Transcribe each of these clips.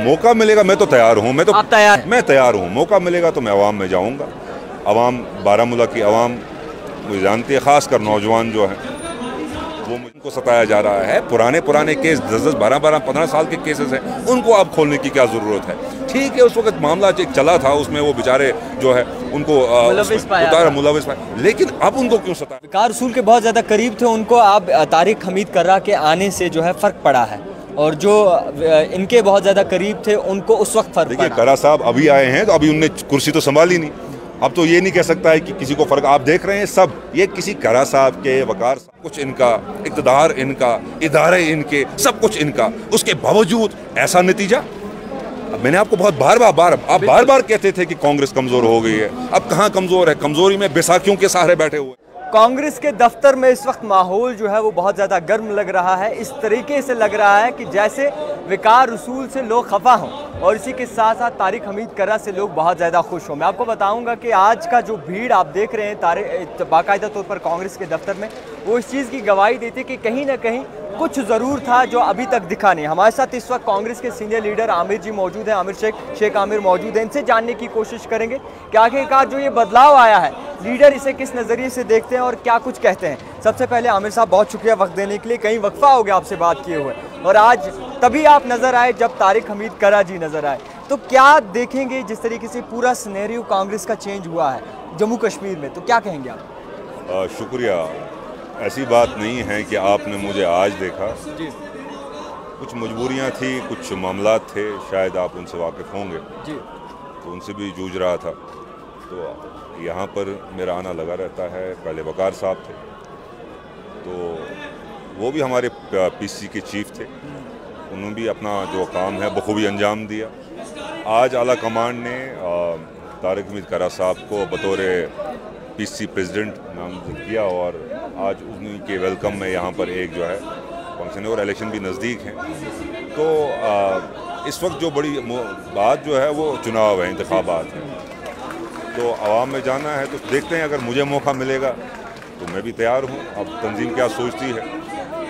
मौका मिलेगा मैं तो तैयार हूँ। मैं तैयार हूँ। मौका मिलेगा तो मैं अवाम में जाऊँगा। अवाम, बारामूला की अवाम मुझे जानती है, ख़ासकर नौजवान जो हैं वो मुझको सताया जा रहा है। पुराने केस 10-10, 12-12, 15 साल के केसेस हैं, उनको अब खोलने की क्या ज़रूरत है। ठीक है, उस वक्त मामला एक चला था, उसमें वो बेचारे जो है उनको मुलविस पाया, लेकिन अब उनको क्यों सताया। वक़ार रसूल के बहुत ज़्यादा करीब थे, उनको अब तारिक हमीद कर्रा के आने से जो है फ़र्क पड़ा है, और जो इनके बहुत ज़्यादा करीब थे उनको उस वक्त फ़र्क पड़ा। देखिए, कर्रा साहब अभी आए हैं तो अभी उनने कुर्सी तो संभाली नहीं। अब तो ये नहीं कह सकता है कि किसी को फर्क। आप देख रहे हैं सब, ये किसी कर्रा साहब के, वकार साहब, कुछ इनका, इक़्तिदार इनका, इदारे इनके, सब कुछ इनका, उसके बावजूद ऐसा नतीजा। अब मैंने आपको बहुत बार बार कहते थे कि कांग्रेस कमजोर हो गई है। अब कहाँ कमजोर है? कमजोरी में बैसाखियों के सहारे बैठे हुए। कांग्रेस के दफ्तर में इस वक्त माहौल जो है वो बहुत ज़्यादा गर्म लग रहा है। इस तरीके से लग रहा है कि जैसे वकार रसूल से लोग खफा हों, और इसी के साथ साथ तारिक हमीद कर्रा से लोग बहुत ज़्यादा खुश हों। मैं आपको बताऊंगा कि आज का जो भीड़ आप देख रहे हैं बाकायदा तौर पर कांग्रेस के दफ्तर में, वो इस चीज़ की गवाही देती है कि कहीं ना कहीं कुछ ज़रूर था जो अभी तक दिखा नहीं। हमारे साथ इस वक्त कांग्रेस के सीनियर लीडर आमिर जी मौजूद हैं, शेख आमिर मौजूद हैं। इनसे जानने की कोशिश करेंगे कि आखिरकार जो ये बदलाव आया है, लीडर इसे किस नज़रिए से देखते हैं और क्या कुछ कहते हैं। सबसे पहले आमिर साहब, बहुत शुक्रिया वक्त देने के लिए। कहीं वक्फा हो गया आपसे बात किए हुए, और आज तभी आप नज़र आए जब तारिक हमीद कर्रा जी नज़र आए। तो क्या देखेंगे जिस तरीके से पूरा सिनेरियो कांग्रेस का चेंज हुआ है जम्मू कश्मीर में, तो क्या कहेंगे आप? शुक्रिया। ऐसी बात नहीं है कि आपने मुझे आज देखा जी। कुछ मजबूरियां थी, कुछ मामलात थे, शायद आप उनसे वाकिफ़ होंगे जी। तो उनसे भी जूझ रहा था। तो यहाँ पर मेरा आना लगा रहता है। पहले वकार साहब थे, तो वो भी हमारे पीसी के चीफ थे, उन्होंने भी अपना जो काम है बखूबी अंजाम दिया। आज आला कमांड ने तारिक हमीद कर्रा साहब को बतौर पीसी प्रेसिडेंट नामजद किया, और आज उनके वेलकम में यहाँ पर एक जो है फंक्शन है, और इलेक्शन भी नज़दीक हैं। तो इस वक्त जो बड़ी बात जो है वो चुनाव है, इंतखाबात हैं। तो आवाम में जाना है, तो देखते हैं, अगर मुझे मौका मिलेगा तो मैं भी तैयार हूँ। अब तंजीम क्या सोचती है,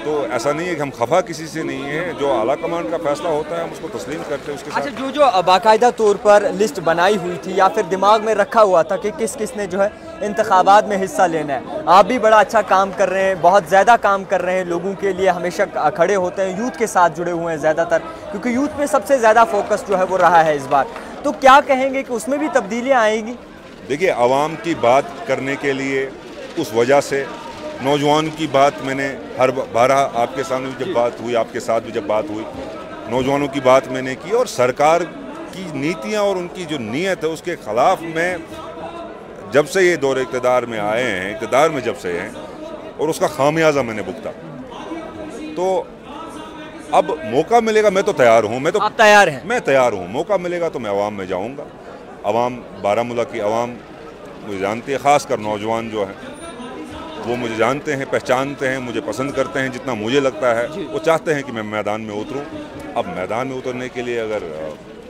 तो ऐसा नहीं है कि हम खफा किसी से नहीं है। जो आला कमांड का फैसला होता है हम उसको तस्लीम करते हैं। उसके साथ अच्छा, जो बाकायदा तौर पर लिस्ट बनाई हुई थी या फिर दिमाग में रखा हुआ था कि किस किस ने जो है इंतखाबात में हिस्सा लेना है, आप भी बड़ा अच्छा काम कर रहे हैं, बहुत ज़्यादा काम कर रहे हैं, लोगों के लिए हमेशा खड़े होते हैं, यूथ के साथ जुड़े हुए हैं ज़्यादातर, क्योंकि यूथ पे सबसे ज़्यादा फोकस जो है वो रहा है इस बार। तो क्या कहेंगे कि उसमें भी तब्दीलियाँ आएंगी? देखिए, आवाम की बात करने के लिए, उस वजह से नौजवान की बात मैंने हर बार आपके सामने भी जब बात हुई, आपके साथ भी जब बात हुई, नौजवानों की बात मैंने की, और सरकार की नीतियां और उनकी जो नीयत है उसके ख़िलाफ़ मैं जब से ये दौर इक़्तिदार में आए हैं, इक़्तिदार में जब से हैं, और उसका खामियाजा मैंने भुगता। तो अब मौका मिलेगा मैं तो तैयार हूँ। आप तैयार हैं? मैं तैयार हूँ। मौका मिलेगा तो मैं अवाम में जाऊँगा। अवाम, बारामूला की अवाम मुझे जानती है, ख़ासकर नौजवान जो हैं वो मुझे जानते हैं, पहचानते हैं, मुझे पसंद करते हैं। जितना मुझे लगता है वो चाहते हैं कि मैं मैदान में उतरूं। अब मैदान में उतरने के लिए अगर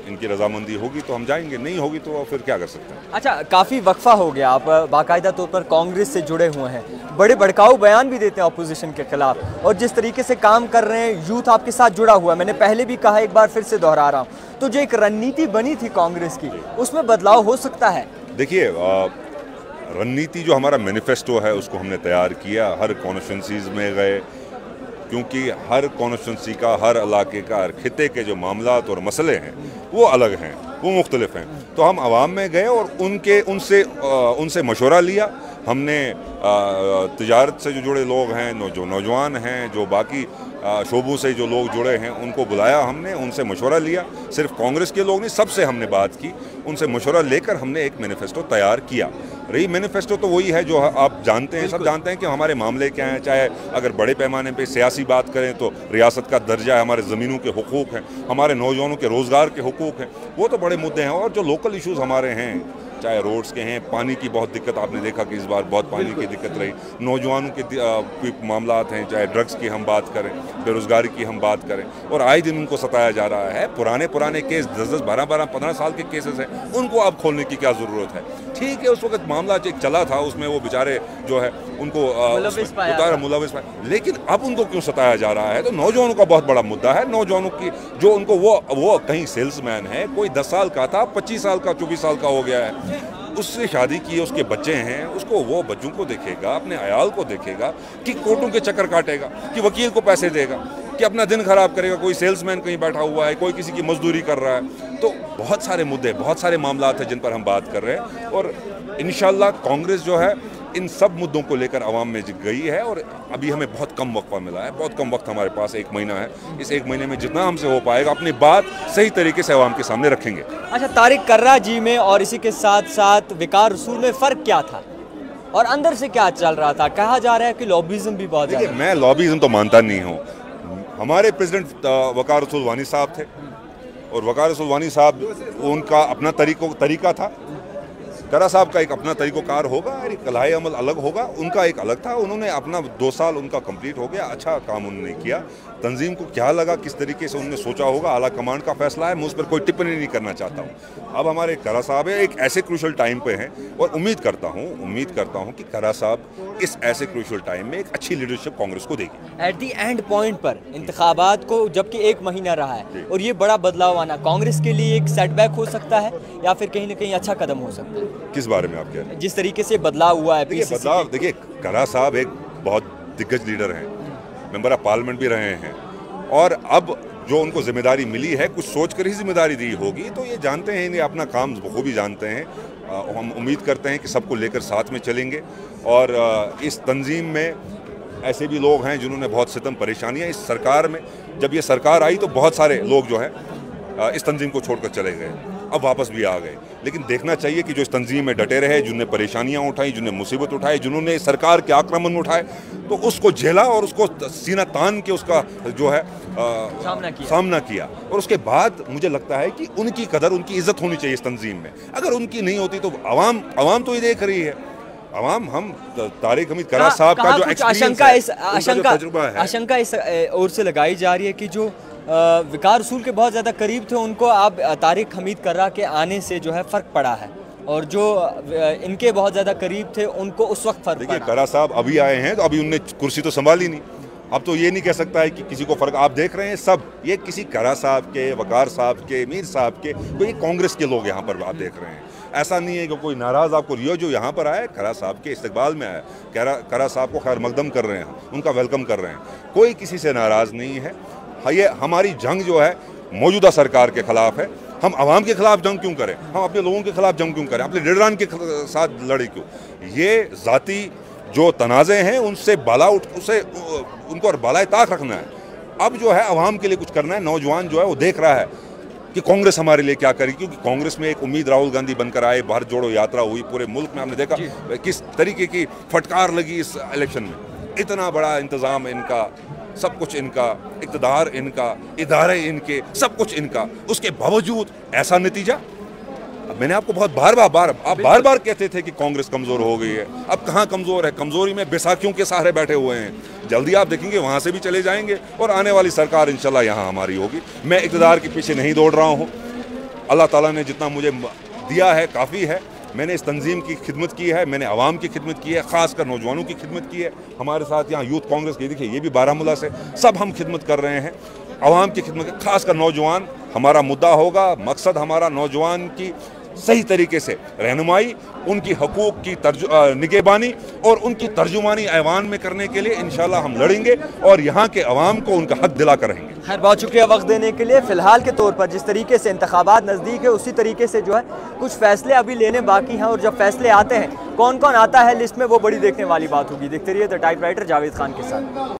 इनकी रजामंदी होगी तो हम जाएंगे, नहीं होगी तो फिर क्या कर सकते हैं। अच्छा, काफ़ी वक्फा हो गया, आप बाकायदा तौर पर कांग्रेस से जुड़े हुए हैं, बड़े भड़काऊ बयान भी देते हैं अपोजिशन के खिलाफ, और जिस तरीके से काम कर रहे हैं, यूथ आपके साथ जुड़ा हुआ है। मैंने पहले भी कहा, एक बार फिर से दोहरा रहा हूँ, तो जो एक रणनीति बनी थी कांग्रेस की, उसमें बदलाव हो सकता है? देखिए, रणनीति जो हमारा मैनिफेस्टो है उसको हमने तैयार किया, हर कॉन्स्टिट्यूंसीज में गए, क्योंकि हर कॉन्स्टिट्यूंसी का, हर इलाके का, हर खिते के जो मामलात और मसले हैं वो अलग हैं, वो मुख्तलिफ हैं। तो हम आवाम में गए और उनसे मशवरा लिया। हमने तिजारत से जो जुड़े लोग हैं, जो नौजवान हैं, जो बाकी शोबों से जो लोग जुड़े हैं, उनको बुलाया हमने, उनसे मशवरा लिया। सिर्फ कांग्रेस के लोग नहीं, सबसे हमने बात की, उनसे मशवरा लेकर हमने एक मैनिफेस्टो तैयार किया। रही मैनिफेस्टो तो वही है जो आप जानते हैं, सब जानते हैं कि हमारे मामले क्या हैं। चाहे अगर बड़े पैमाने पे सियासी बात करें तो रियासत का दर्जा है, हमारे ज़मीनों के हुकूक़ हैं, हमारे नौजवानों के रोज़गार के हुकूक़ हैं, वो तो बड़े मुद्दे हैं। और जो लोकल इशूज़ हमारे हैं, चाहे रोड्स के हैं, पानी की बहुत दिक्कत, आपने देखा कि इस बार बहुत पानी की दिक्कत रही, नौजवानों के मामलात हैं, चाहे ड्रग्स की हम बात करें, बेरोज़गारी की हम बात करें, और आए दिन उनको सताया जा रहा है। पुराने केस 10-10, 12-12, 15 साल के केसेस हैं, उनको अब खोलने की क्या ज़रूरत है। ठीक है, उस वक्त मामला एक चला था, उसमें वो बेचारे जो है उनको मुलविस पाया, लेकिन अब उनको क्यों सताया जा रहा है? तो नौजवानों का बहुत बड़ा मुद्दा है। नौजवानों की जो उनको वो कहीं सेल्समैन है, कोई 10 साल का था 25 साल का 24 साल का हो गया है, उससे शादी की है, उसके बच्चे हैं, उसको वो बच्चों को देखेगा, अपने अयाल को देखेगा कि कोर्टों के चक्कर काटेगा, कि वकील को पैसे देगा, कि अपना दिन खराब करेगा, कोई सेल्समैन कहीं बैठा हुआ है, कोई किसी की मजदूरी कर रहा है। तो बहुत सारे मुद्दे, बहुत सारे मामला हैं जिन पर हम बात कर रहे हैं, और इंशाल्लाह कांग्रेस जो है इन सब मुद्दों को लेकर आवाम में गई है। और अभी हमें बहुत कम वक्फा मिला है, बहुत कम वक्त हमारे पास, 1 महीना है। इस 1 महीने में जितना हमसे हो पाएगा अपनी बात सही तरीके से आवाम के सामने रखेंगे। अच्छा, तारिक कर्रा जी में और इसी के साथ साथ वकार रसूल में फ़र्क क्या था और अंदर से क्या चल रहा था? कहा जा रहा है कि लॉबिज्म भी बहुत ज़्यादा। मैं लॉबिज्म तो मानता नहीं हूँ। हमारे प्रेसिडेंट वकार रसूल वानी साहब थे, और वकार रसूल वानी साहब उनका अपना तरीका था, कर्रा साहब का एक अपना तरीक़ोकार होगा, एक कलाई अमल अलग होगा, उनका एक अलग था। उन्होंने अपना 2 साल उनका कंप्लीट हो गया, अच्छा काम उन्होंने किया। तंजीम को क्या लगा, किस तरीके से उन्होंने सोचा होगा, आला कमांड का फैसला है, मैं उस पर कोई टिप्पणी नहीं करना चाहता हूँ। अब हमारे कर्रा साहब एक ऐसे क्रूशल टाइम पे हैं, और उम्मीद करता हूँ कि कर्रा साहब इस ऐसे क्रूशल टाइम में एक अच्छी लीडरशिप कांग्रेस को देगी। एट दी एंड पॉइंट पर इंतखाबात को जबकि 1 महीना रहा है और ये बड़ा बदलाव आना कांग्रेस के लिए एक सेटबैक हो सकता है, या फिर कहीं ना कहीं अच्छा कदम हो सकता है? किस बारे में आप कह रहे हैं? जिस तरीके से बदलाव हुआ है। देखिए, कर्रा साहब एक बहुत दिग्गज लीडर हैं, मेंबर ऑफ पार्लियामेंट भी रहे हैं, और अब जो उनको जिम्मेदारी मिली है, कुछ सोच कर ही जिम्मेदारी दी होगी, तो ये जानते हैं, इन्हें अपना काम बखूबी जानते हैं। हम उम्मीद करते हैं कि सबको लेकर साथ में चलेंगे, और इस तंजीम में ऐसे भी लोग हैं जिन्होंने बहुत सितम परेशानियां, इस सरकार में जब ये सरकार आई तो बहुत सारे लोग जो है इस तंजीम को छोड़कर चले गए, अब वापस भी आ गए। लेकिन देखना चाहिए कि जो इस तंजीम में डटे रहे, जिन्होंने परेशानियां उठाई, जिन्होंने मुसीबत उठाई, जिन्होंने सरकार के आक्रमण उठाए, तो उसको झेला और उसको सीना तान के उसका जो है सामना किया। और उसके बाद मुझे लगता है कि उनकी कदर, उनकी इज्जत होनी चाहिए इस तंजीम में। अगर उनकी नहीं होती तो आवाम तो ये देख रही है। हम तारिक हमीद कर्रा साहब का जो आशंका इस ओर से लगाई जा रही है कि जो वकार रसूल के बहुत ज़्यादा करीब थे, उनको अब तारिक हमीद कर्रा के आने से जो है फ़र्क पड़ा है, और जो इनके बहुत ज़्यादा करीब थे उनको उस वक्त फ़र्क पड़ा। देखिए, कर्रा साहब अभी आए हैं तो अभी उनने कुर्सी तो संभाली नहीं, अब तो ये नहीं कह सकता है कि किसी को फ़र्क। आप देख रहे हैं सब ये किसी कर्रा साहब के, वकार साहब के, मीर साहब के, कोई कांग्रेस के लोग यहाँ पर आप देख रहे हैं। ऐसा नहीं है कि कोई नाराज़ आपको रियो जो यहाँ पर आया कर्रा साहब के इस्तकबाल में आया, कर्रा साहब को खैर मकदम कर रहे हैं, उनका वेलकम कर रहे हैं, कोई किसी से नाराज़ नहीं है। ये हमारी जंग जो है मौजूदा सरकार के खिलाफ है। हम आवाम के खिलाफ जंग क्यों करें? हम अपने लोगों के खिलाफ जंग क्यों करें? अपने लीडरान के साथ लड़े क्यों? ये ज़ाती जो तनाज़े हैं उनसे उनको बालाए ताक रखना है। अब जो है आवाम के लिए कुछ करना है। नौजवान जो है वो देख रहा है कि कांग्रेस हमारे लिए क्या करेगी, क्योंकि कांग्रेस में एक उम्मीद राहुल गांधी बनकर आए, भारत जोड़ो यात्रा हुई, पूरे मुल्क में हमने देखा किस तरीके की फटकार लगी इस इलेक्शन में। इतना बड़ा इंतज़ाम इनका, सब कुछ इनका, इक़्तिदार इनका, इदारे इनके, सब कुछ इनका, उसके बावजूद ऐसा नतीजा। मैंने आपको बहुत बार बार कहते थे कि कांग्रेस कमज़ोर हो गई है। अब कहाँ कमज़ोर है? कमज़ोरी में बैसाखियों के सहारे बैठे हुए हैं। जल्दी आप देखेंगे वहाँ से भी चले जाएंगे, और आने वाली सरकार इंशाल्लाह यहाँ हमारी होगी। मैं इक़्तिदार के पीछे नहीं दौड़ रहा हूँ। अल्लाह ताला ने जितना मुझे दिया है काफ़ी है। मैंने इस तंजीम की खिदमत की है, मैंने आवाम की खिदमत की है, ख़ासकर नौजवानों की खिदमत की है। हमारे साथ यहाँ यूथ कांग्रेस की, देखिए ये भी बारामूला से, सब हम खिदमत कर रहे हैं, आवाम की खिदमत, ख़ासकर नौजवान हमारा मुद्दा होगा। मकसद हमारा नौजवान की सही तरीके से रहनुमाई, उनकी हकूक़ की निगहबानी और उनकी तर्जुमानी ऐवान में करने के लिए इंशाल्लाह हम लड़ेंगे, और यहाँ के अवाम को उनका हक दिला कर रहेंगे। खैर, बहुत शुक्रिया वक्त देने के लिए। फ़िलहाल के तौर पर जिस तरीके से इंतखाबात नज़दीक है, उसी तरीके से जो है कुछ फ़ैसले अभी लेने बाकी हैं, और जब फ़ैसले आते हैं, कौन कौन आता है लिस्ट में, वो बड़ी देखने वाली बात होगी। देखते रहिए द टाइपराइटर जावेद खान के साथ।